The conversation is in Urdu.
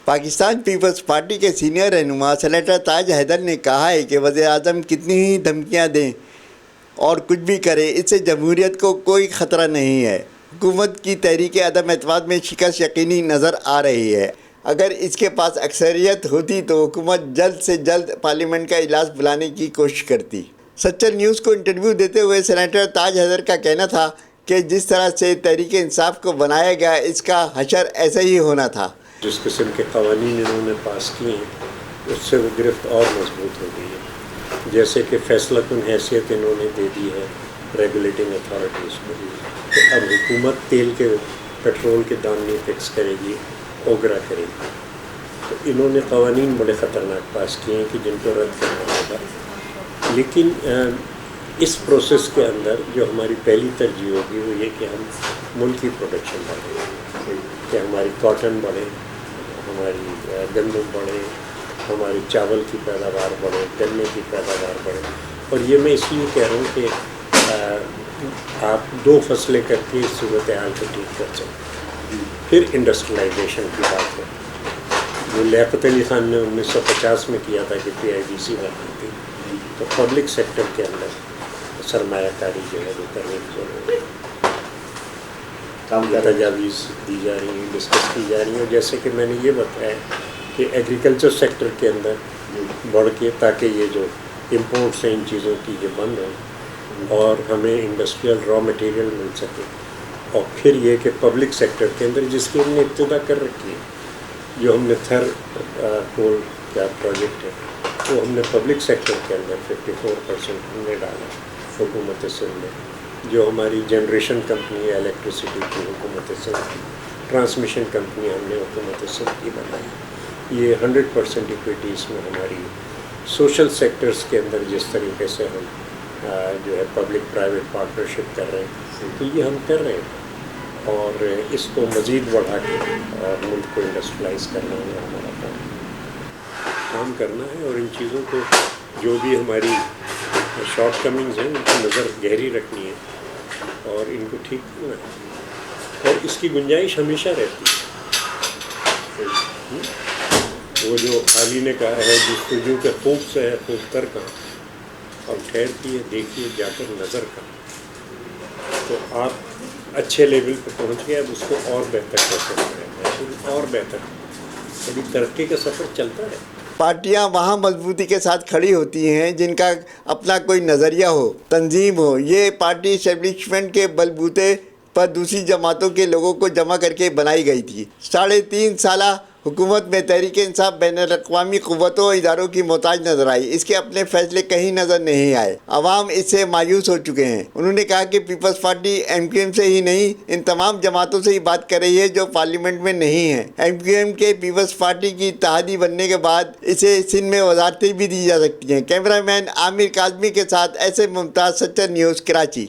پاکستان پیپلز پارٹی کے سینئر رہنما سینیٹر تاج حیدر نے کہا ہے کہ وزیر اعظم کتنی ہی دھمکیاں دیں اور کچھ بھی کرے، اس سے جمہوریت کو کوئی خطرہ نہیں ہے۔ حکومت کی تحریک عدم اعتماد میں شکست یقینی نظر آ رہی ہے۔ اگر اس کے پاس اکثریت ہوتی تو حکومت جلد سے جلد پارلیمنٹ کا اجلاس بلانے کی کوشش کرتی۔ سچر نیوز کو انٹرویو دیتے ہوئے سینیٹر تاج حیدر کا کہنا تھا کہ جس طرح سے تحریک انصاف کو بنایا گیا، اس کا حشر ایسا ہی ہونا تھا۔ جس قسم کے قوانین انہوں نے پاس کیے ہیں اس سے وہ گرفت اور مضبوط ہو گئی ہے، جیسے کہ فیصلہ کن حیثیت انہوں نے دے دی ہے ریگولیٹنگ اتھارٹیز کو، کہ اب حکومت تیل کے پیٹرول کے دام نہیں فکس کرے گی، اوگرا کرے گی۔ تو انہوں نے قوانین بڑے خطرناک پاس کیے ہیں کہ جن کو رد کرنا ہوگا، لیکن اس پروسیس کے اندر جو ہماری پہلی ترجیح ہوگی وہ یہ کہ ہم ملک کی پروڈکشن بڑھیں، کہ ہماری کاٹن بڑھے، ہماری گندم بڑھے، ہماری چاول کی پیداوار بڑھے، گنے کی پیداوار بڑھے۔ اور یہ میں اس لیے کہہ رہا ہوں کہ آپ 2 فصلیں کر کے اس صورتحال کو ٹھیک کر سکیں۔ پھر انڈسٹریلائزیشن کی بات ہے، جو لیاقت علی خان نے 1950 میں کیا تھا کہ PIDC بنی تھی، تو پبلک سیکٹر کے اندر سرمایہ کاری جو ہے وہ کرنے کی ضرورت ہے۔ تجاویز دی جا رہی ہیں، ڈسکس کی جا رہی ہیں، جیسے کہ میں نے یہ بتایا کہ ایگریکلچر سیکٹر کے اندر بڑھ کے تاکہ یہ جو امپورٹس ہیں ان چیزوں کی یہ بند ہوں اور ہمیں انڈسٹریل را مٹیریل مل سکے۔ اور پھر یہ کہ پبلک سیکٹر کے اندر جس کی ہم نے ابتدا کر رکھی ہے، جو ہم نے تھر کول کا پروجیکٹ ہے وہ ہم نے پبلک سیکٹر کے اندر 54% ہم نے ڈالا حکومت سندھ میں۔ جو ہماری جنریشن کمپنی ہے الیکٹریسٹی کی، حکومت سندھ کی، ٹرانسمیشن کمپنی ہم نے حکومت سندھ کی بنائی۔ یہ 100% ایکویٹیز میں ہماری سوشل سیکٹرز کے اندر جس طریقے سے ہم جو ہے پبلک پرائیویٹ پارٹنرشپ کر رہے ہیں، تو یہ ہم کر رہے ہیں اور اس کو مزید بڑھا کے اور ملک کو انڈسٹریلائز کرنا ہے ہمارا کام کرنا ہے، اور ان چیزوں کو جو بھی ہماری شارٹ کمنگز ہیں ان کی نظر گہری رکھنی ہے اور ان کو ٹھیک کرنا ہے، اور اس کی گنجائش ہمیشہ رہتی ہے۔ وہ جو حالی نے کہا ہے جستجو کے خوب سے ہے خوب تر کہاں، اور ٹھہرتی ہے دیکھیے جا کر نظر کہاں۔ تو آپ اچھے لیول پہ پہنچ گئے، اب اس کو اور بہتر کر سکتے ہیں، اور بہتر۔ ابھی ترقی کا سفر چلتا ہے۔ پارٹیاں وہاں مضبوطی کے ساتھ کھڑی ہوتی ہیں جن کا اپنا کوئی نظریہ ہو، تنظیم ہو۔ یہ پارٹی اسٹیبلشمنٹ کے بلبوتے پر دوسری جماعتوں کے لوگوں کو جمع کر کے بنائی گئی تھی۔ 3.5 سالہ حکومت میں تحریک انصاف بین الاقوامی قوتوں اور اداروں کی محتاج نظر آئی، اس کے اپنے فیصلے کہیں نظر نہیں آئے۔ عوام اس سے مایوس ہو چکے ہیں۔ انہوں نے کہا کہ پیپلز پارٹی MQM سے ہی نہیں، ان تمام جماعتوں سے ہی بات کر رہی ہے جو پارلیمنٹ میں نہیں ہیں۔ MQM کے پیپلز پارٹی کی اتحادی بننے کے بعد اسے سندھ میں وزارتیں بھی دی جا سکتی ہیں۔ کیمرہ مین عامر کاظمی کے ساتھ S A Mumtaz, Sachar news, Karachi.